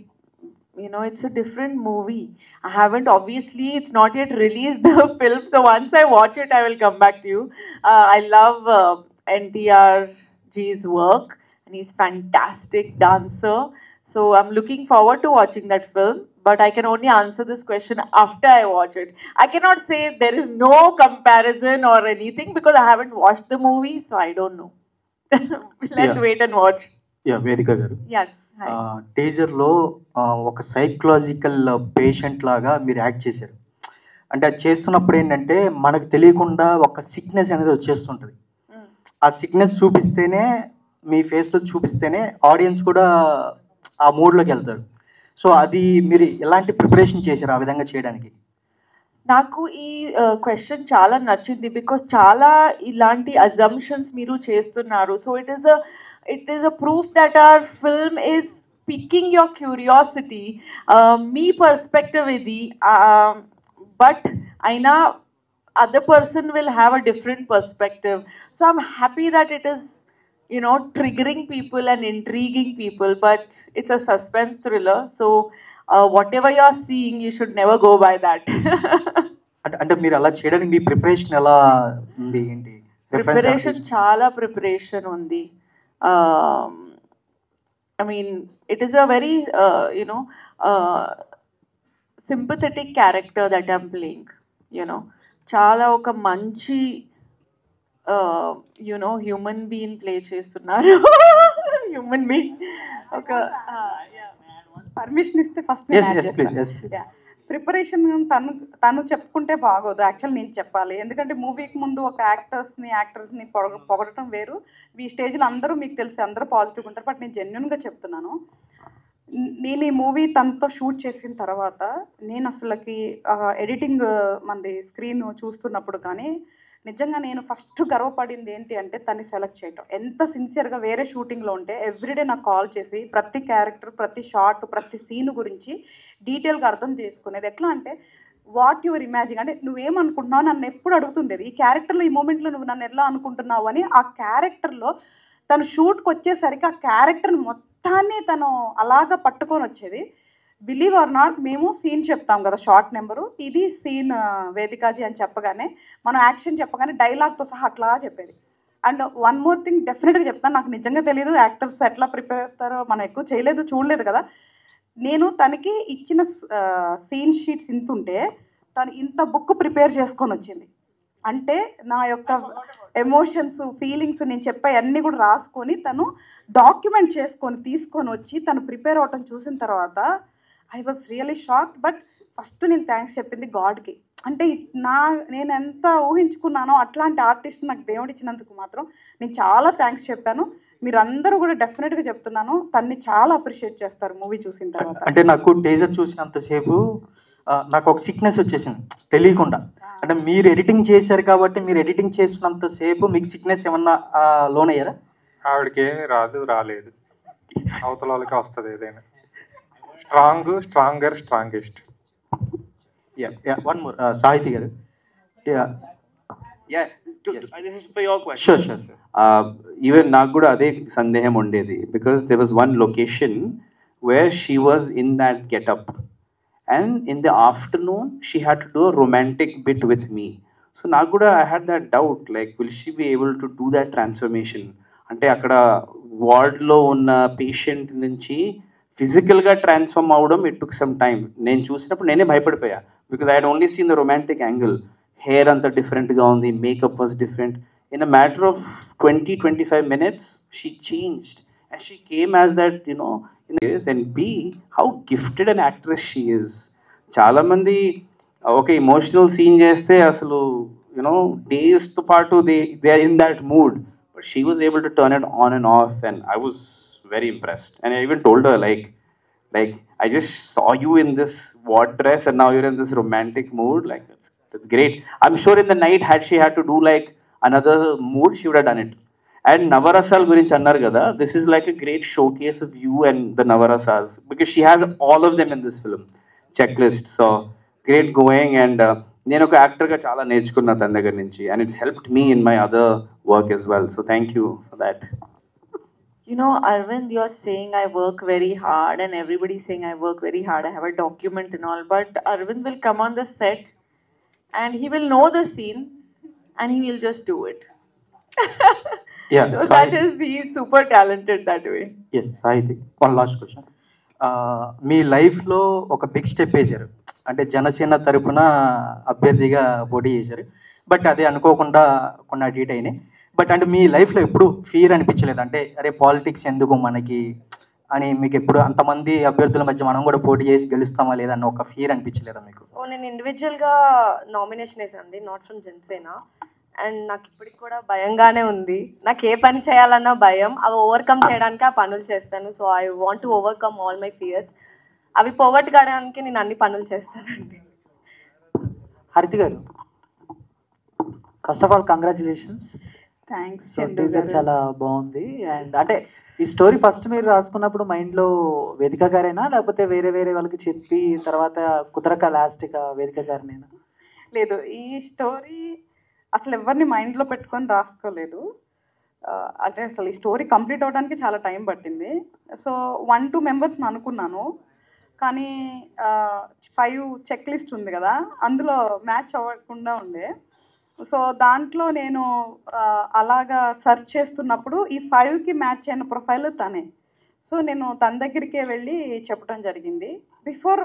you know it's a different movie. I haven't, obviously it's not yet released the film, so once I watch it I will come back to you. I love NTR G's work and he's fantastic dancer, so I'm looking forward to watching that film, but I can only answer this question after I watch it. I cannot say there is no comparison or anything because I haven't watched the movie, so I don't know. Let's wait and watch. Yeah, Vedika garu. Yeah. టీజర్లో ఒక psychological patient లాగా మీరు act చేశారు. అంటే అది చేస్తున్నప్పుడు ఏంటంటే మనకు తెలియకుండా ఒక సిక్నెస్ అనేది వచ్చేస్తుంటుంది. ఆ సిక్నెస్ చూపిస్తేనే, మీ ఫేస్లో చూపిస్తేనే ఆడియన్స్ కూడా ఆ మూడ్లోకి వెళ్తారు. సో అది మీరు ఎలాంటి ప్రిపరేషన్ చేశారు ఆ విధంగా చేయడానికి? నాకు ఈ క్వశ్చన్ చాలా నచ్చింది బికాస్ చాలా ఇలాంటి అజంప్షన్స్ మీరు చేస్తున్నారు. So it is a proof that our film is piquing your curiosity. Me perspective idi, but aina other person will have a different perspective. So I'm happy that it is, you know, triggering people and intriguing people, but it's a suspense thriller. So whatever you're seeing, you should never go by that. అంటే మీరు అలా చేయడానికి మీ preparation ఎలా ఉంది ఏంటి? Preparation చాలా preparation ఉంది. I mean, it is a very, sympathetic character that I'm playing, you know. Chala oka manchi, human being play chestunnaru. Human being. Okay. Permission iste first. Yes, please. Yeah. Preparation తను చెప్పుకుంటే బాగోదు, actual నేను చెప్పాలి. ఎందుకంటే మూవీకి ముందు ఒక యాక్టర్స్ని పొగడటం వేరు. ఈ స్టేజ్లో అందరూ మీకు తెలిసి అందరూ పాజిటివ్గా ఉంటారు, బట్ నేను జెన్యున్గా చెప్తున్నాను. నేను ఈ మూవీ తనతో షూట్ చేసిన తర్వాత నేను అసలుకి ఎడిటింగ్ మనది స్క్రీన్ చూస్తున్నప్పుడు కానీ నిజంగా నేను ఫస్ట్ గర్వపడింది ఏంటి అంటే తన్ని సెలెక్ట్ చేయటం. ఎంత సిన్సియర్గా వేరే షూటింగ్లో ఉంటే ఎవ్రీడే నాకు కాల్ చేసి ప్రతి క్యారెక్టర్, ప్రతి షాట్, ప్రతి సీన్ గురించి డీటెయిల్గా అర్థం చేసుకునేది. ఎట్లా అంటే వాట్ యువర్ ఇమాజిన్, అంటే నువ్వేమనుకుంటున్నావు నన్ను ఎప్పుడు అడుగుతుండేది. ఈ క్యారెక్టర్లో ఈ మూమెంట్లో నువ్వు నన్ను ఎలా అనుకుంటున్నావు అని. ఆ క్యారెక్టర్లో తను షూట్కి వచ్చేసరికి ఆ క్యారెక్టర్ని మొత్తాన్ని తను అలాగా పట్టుకొని వచ్చేది. బిలీవ్ ఆర్ నాట్, మేము సీన్ చెప్తాం కదా, షార్ట్ నెంబరు, ఇది సీన్ వేదికాజీ అని చెప్పగానే, మనం యాక్షన్ చెప్పగానే డైలాగ్తో సహా అట్లా చెప్పేది. అండ్ వన్ మోర్ థింగ్ డెఫినెట్గా చెప్తాను, నాకు నిజంగా తెలియదు యాక్టర్స్ ఎట్లా ప్రిపేర్ చేస్తారో, మనం ఎక్కువ చేయలేదు, చూడలేదు కదా. నేను తనకి ఇచ్చిన సీన్ షీట్స్ ఇంత ఉంటే తను ఇంత బుక్ ప్రిపేర్ చేసుకొని వచ్చింది. అంటే నా యొక్క ఎమోషన్స్, ఫీలింగ్స్, నేను చెప్పే అన్నీ కూడా రాసుకొని తను డాక్యుమెంట్ చేసుకొని తీసుకొని వచ్చి తను ప్రిపేర్ అవటం చూసిన తర్వాత I was really shocked. But first నేను థ్యాంక్స్ చెప్పింది గాడ్కి. అంటే నేను ఎంత ఊహించుకున్నానో అట్లాంటి ఆర్టిస్ట్ నాకు దేవుడు ఇచ్చినందుకు మాత్రం నేను చాలా థ్యాంక్స్ చెప్పాను. మీరందరూ కూడా డెఫినెట్గా చెప్తున్నాను, తన్ని చాలా అప్రిషియేట్ చేస్తారు మూవీ చూసిన తర్వాత. అంటే నాకు టేజర్ చూసినంతసేపు నాకు ఒక సిక్నెస్ వచ్చేసింది తెలియకుండా. అంటే మీరు ఎడిటింగ్ చేశారు కాబట్టి మీరు ఎడిటింగ్ చేసినంతసేపు మీకు సిక్నెస్ ఏమన్నా లోన్ అయ్యారా? ఆవిడకి ఏమీ రాలేదు, అవతల వాళ్ళకి వస్తుంది ఏదైనా. స్ట్రాంగెస్ట్. వన్ మోర్, సాహితి గారు. This is for your question. Sure. Even నాకు కూడా అదే సందేహం ఉండేది, because there was one location where she was in that getup and in the afternoon she had to do a romantic bit with me. So నాకు కూడా I had that doubt, like will she be able to do that transformation. అంటే అక్కడ వార్డ్లో ఉన్న patient నుంచి ఫిజికల్గా transform అవ్వడం it took some time. నేను చూసినప్పుడు నేనే భయపడిపోయా, because I had only seen the romantic angle. Hair అంతా డిఫరెంట్గా ఉంది, makeup was different. In a matter of 20-25 minutes she changed and she came as that and B, how gifted an actress she is. చాలా మంది ఒక emotional scene చేస్తే అసలు days తో పాటు they are in that mood, but she was able to turn it on and off and I was very impressed. And I even told her like I just saw you in this ward dress and now you're in this romantic mood, like that's great. I'm sure in the night had she had to do like another mood, she would have done it. And Navarasal gurinchi annaru kada, this is like a great showcase of you and the Navarasals, because she has all of them in this film checklist. So great going, and nenu oka actor ga chaala nerchukunna tan daggara nunchi, and it's helped me in my other work as well. So thank you for that. You know, Arvind, you're saying I work very hard and everybody's saying I work very hard. I have a document and all, but Arvind will come on the set and he will know the scene and he will just do it. Yeah, so that is, he is super talented that way. Yes, Saidi. One last question. మీ లైఫ్లో ఒక big step వేశారు, అంటే జనసేన తరపున అభ్యర్థిగా పోటీ చేశారు, but అదే అనుకోకుండా కొన్ని అటు ఇటు అయినాయి. బట్ అంటే మీ లైఫ్లో ఎప్పుడు ఫీర్ అనిపించలేదు, అంటే అరే పాలిటిక్స్ ఎందుకు మనకి అని మీకు ఎప్పుడు అంతమంది అభ్యర్థుల మధ్య మనం కూడా పోటీ చేసి గెలుస్తామా లేదా అని ఒక ఫీర్ అనిపించలేదా మీకు? నేను ఇండివిజువల్గా నామినేషన్ వేసానండి, నాట్ ఫ్రమ్ జనసేన. అండ్ నాకు ఇప్పటికి కూడా భయంగానే ఉంది. నాకు ఏ పని చేయాలన్నా భయం, అవి ఓవర్కమ్ చేయడానికి ఆ పనులు చేస్తాను. So I want to overcome all my fears. అవి పోగొట్టుకోవడానికి నేను అన్ని పనులు చేస్తానండి. హరితి గారు, first of all congratulations. Thanks. Teaser చాలా బాగుంది. అండ్ అంటే ఈ స్టోరీ ఫస్ట్ మీరు రాసుకున్నప్పుడు మైండ్లో వేదిక గారేనా, లేకపోతే వేరే వేరే వాళ్ళకి చెప్పి తర్వాత కుదరక లాస్ట్గా వేదిక గారినేనా? లేదు, ఈ స్టోరీ అసలు ఎవరిని మైండ్లో పెట్టుకొని రాసుకోలేదు. అంటే అసలు ఈ స్టోరీ కంప్లీట్ అవడానికి చాలా టైం పట్టింది. సో 1-2 మెంబర్స్ని అనుకున్నాను, కానీ 5 చెక్ లిస్ట్ ఉంది కదా, అందులో మ్యాచ్ అవ్వకుండా ఉండే. సో దాంట్లో నేను అలాగా సెర్చ్ చేస్తున్నప్పుడు ఈ 5కి మ్యాచ్ అయిన ప్రొఫైల్ తనే. సో నేను తన దగ్గరికే వెళ్ళి చెప్పడం జరిగింది. బిఫోర్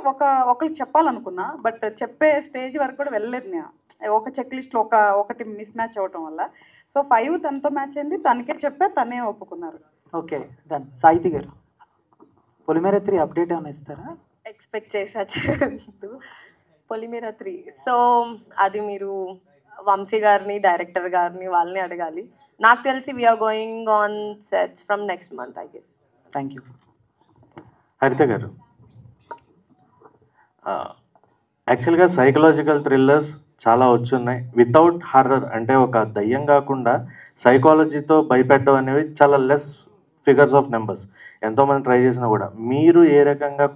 ఒకరికి చెప్పాలనుకున్నా, బట్ చెప్పే స్టేజ్ వరకు కూడా వెళ్ళలేదు. నేను ఒక చెక్ లిస్ట్లో ఒకటి మిస్ మ్యాచ్ అవ్వటం వల్ల. సో 5 తనతో మ్యాచ్ అయింది, తనకే చెప్పా, తనే ఒప్పుకున్నారు. Okay done. సాహితి గారు, పొలిమేర 3 అప్డేట్ ఏమైనా ఇస్తారా? ఎక్స్పెక్ట్ చేసా పొలిమేర 3. సో అది మీరు వంశీ గారిని, డైరెక్టర్ గారిని, వాళ్ళని అడగాలి. నాకు తెలిసి we're going on sets from next month I guess. Thank you. Haritha గారు, యాక్చువల్గా సైకలాజికల్ థ్రిల్లర్స్ చాలా వచ్చున్నాయి వితౌట్ హర్రర్, అంటే ఒక దయ్యం కాకుండా సైకాలజీతో భయపెట్టడం అనేవి చాలా లెస్ ఫిగర్స్ ఆఫ్ నెంబర్స్. ఎంతోమంది ట్రై చేసినా కూడా మీరు ఏ రకంగా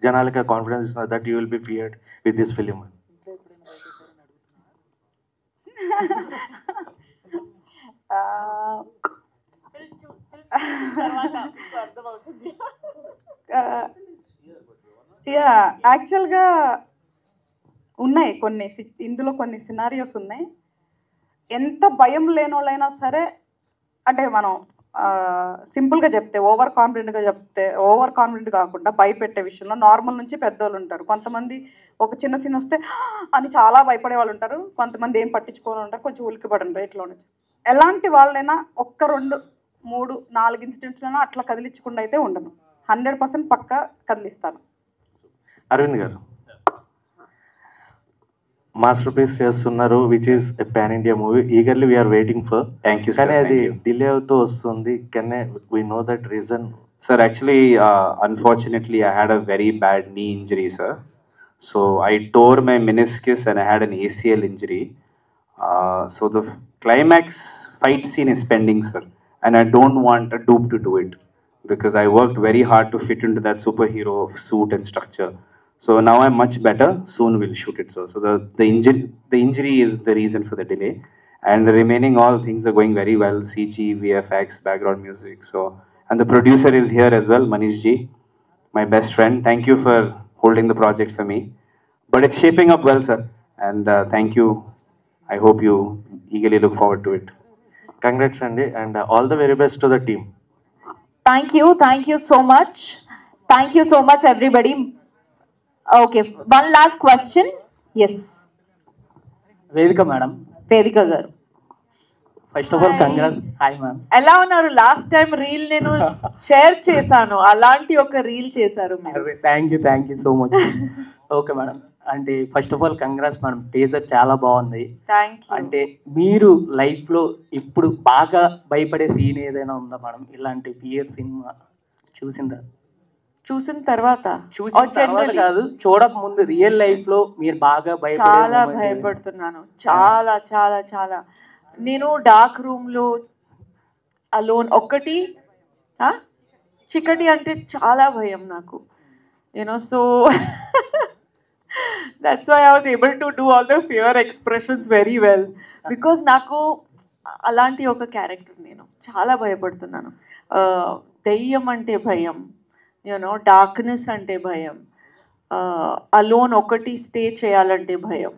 జనాలకి కాన్ఫిడెన్స్ ఇస్తున్నారు that you will be feared with this film? యాక్చువల్గా ఉన్నాయి ఇందులో కొన్ని సినారియోస్ ఉన్నాయి. ఎంత భయం లేనోళ్ళైనా సరే, అంటే మనం సింపుల్గా చెప్తే ఓవర్ కాన్ఫిడెంట్ కాకుండా భయపెట్టే విషయంలో నార్మల్ నుంచి పెద్దవాళ్ళు ఉంటారు. కొంతమంది ఒక చిన్న సీన్ వస్తే అని చాలా భయపడే వాళ్ళు ఉంటారు, కొంతమంది ఏం పట్టించుకోవాలి ఉంటారు, కొంచెం ఉలికిపడి ఉంటారు. ఇట్లా ఉండొచ్చు. ఎలాంటి వాళ్ళైనా 1, 2, 3, 4 ఇన్సిడెంట్స్లోనా అట్లా కదిలించకుండా అయితే ఉండను. 100% పక్కా కదిలిస్తాను. అరవింద్ గారు, మాస్టర్ పీస్ చేస్తున్నారు which is a pan India movie, eagerly we're waiting for. Thank you. కానీ అది డిలే అవుతూ వస్తుంది. Can we know that reason? Sir, actually, unfortunately, I had a very bad knee injury, sir. So I tore my meniscus and I had an ACL injury. So the climax fight scene is pending, sir. And I don't want a dupe to do it because I worked very hard to fit into that superhero suit and structure. So now I'm much better. Soon we'll shoot it, sir. So the injury is the reason for the delay. And the remaining all things are going very well. CG, VFX, background music. So, and the producer is here as well, Manish Ji, my best friend. Thank you for holding the project for me. But it's shaping up well, sir. And thank you, I hope you eagerly look forward to it. Congrats అండి and all the very best to the team. Thank you so much. Thank you so much, everybody. Okay, one last question. Yes, Vedika madam, Vedika garu. First of all congrats. Hi ma'am. ఎలా ఉన్నారు? Last time reel నేను share చేశాను, అలాంటి ఒక reel చేశారు మీరు. Thank you so much. Okay madam, అంటే first of all congrats madam, teaser చాలా బాగుంది. Thank you. అంటే మీరు లైఫ్ లో ఇప్పుడు బాగా భయపడే సీన్ ఏదైనా ఉందా మేడం? ఇలాంటి ఫియర్ సినిమా చూసిన తర్వాత కాదు, చూడక ముందు రియల్ లైఫ్ లో మీరు బాగా చాలా భయపడుతున్నాను. చాలా చాలా చాలా. నేను డార్క్ రూమ్ లో అలోన్ ఒక్కటి చీకటి అంటే చాలా భయం నాకు, so that's why I was able to do all the fear expressions very well, because నాకు అలాంటి ఒక క్యారెక్టర్, నేను చాలా భయపడుతున్నాను. దెయ్యం అంటే భయం, డార్క్నెస్ అంటే భయం, అలోన్ ఒకటి స్టే చేయాలంటే భయం.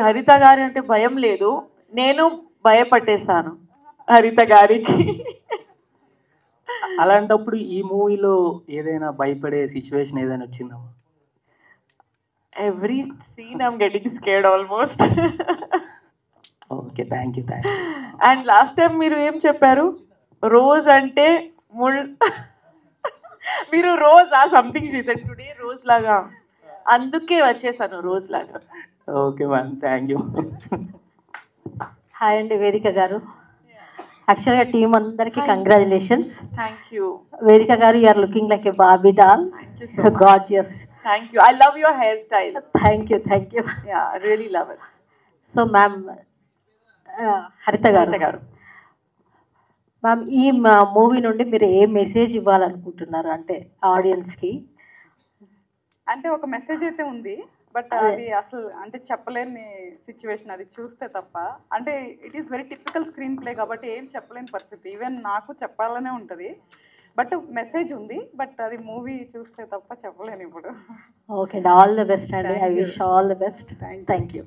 హరిత గారి అంటే భయం లేదు, నేను భయపట్టేశాను హరిత గారికి. అలాంటప్పుడు ఈ మూవీలో ఏదైనా భయపడే సిచ్యువేషన్ ఏదైనా వచ్చిందమ్మా? Every scene I'm getting scared almost. Okay, thank you. And last time మీరు ఏం చెప్పారు? రోజ్ అంటే మీరు రోజ్ సంథింగ్ చేశారు టుడే, రోజ్ లాగా, అందుకే వచ్చేసాను రోజ్ లాగా. Okay ma'am, thank you. Hi అండి వేదిక గారు. యాక్చువల్గా టీం అందరికి కంగ్రాచులేషన్స్. థ్యాంక్ యూ వేదిక గారు, you are looking like a Barbie doll. Gorgeous. Thank you. I love your hairstyle. Thank you. Yeah, I really love it. So ma'am, హరిత గారు, ma'am ఈ movie నుండి మీరు ఏ మెసేజ్ ఇవ్వాలనుకుంటున్నారు అంటే ఆడియన్స్కి? అంటే ఒక మెసేజ్ అయితే ఉంది, బట్ అది అసలు అంటే చెప్పలేని సిచ్యువేషన్, అది చూస్తే తప్ప. అంటే it is very typical screen play కాబట్టి ఏం చెప్పలేని పరిస్థితి. ఈవెన్ నాకు చెప్పాలనే ఉంటుంది, బట్ మెసేజ్ ఉంది, బట్ అది మూవీ చూస్తే తప్ప చెప్పలేను ఇప్పుడు. ఓకే, ఆల్ ది బెస్ట్ అండి. I wish all the best. Thank you.